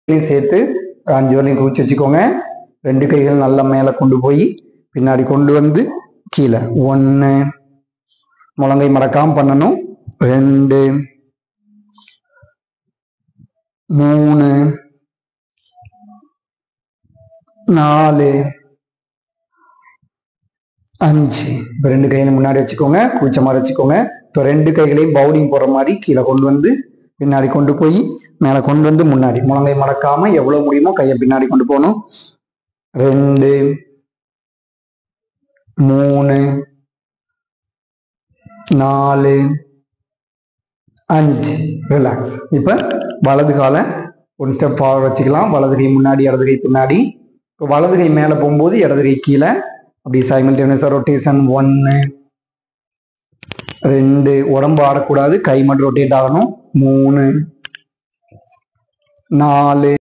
சேர்த்து 5 வரலையும் குவிச்சு வச்சுக்கோங்க. 2 கைகள் நல்லா மேலே கொண்டு போய் பின்னாடி கொண்டு வந்து கீழே 1 முழங்கை மடக்காம பண்ணணும். 2 3 4 5. இப்போ 2 கையில முன்னாடி வச்சுக்கோங்க, குவிச்ச மாதிரி வச்சுக்கோங்க. இப்போ 2 கைகளையும் பவுலிங் போடுற மாதிரி கீழே கொண்டு வந்து பின்னாடி கொண்டு போய் மேலே கொண்டு வந்து முன்னாடி முழங்கை மடக்காம எவ்வளவு முடியுமோ கையை பின்னாடி கொண்டு போகணும். 2 3 4 5. ரிலாக்ஸ். இப்போ வலது காலை 1 ஸ்டெப் ஃபார்வர்ட் வச்சுக்கலாம். வலது கை முன்னாடி, இடது கை பின்னாடி. இப்போ வலது கை மேலே போகும்போது இடது கை கீழே, அப்படி சைமல்டேனியஸாக ரொட்டேஷன். 1 2 உடம்பு ஆடக்கூடாது, கை மட்டும் ரொட்டேட் ஆகணும். 3 4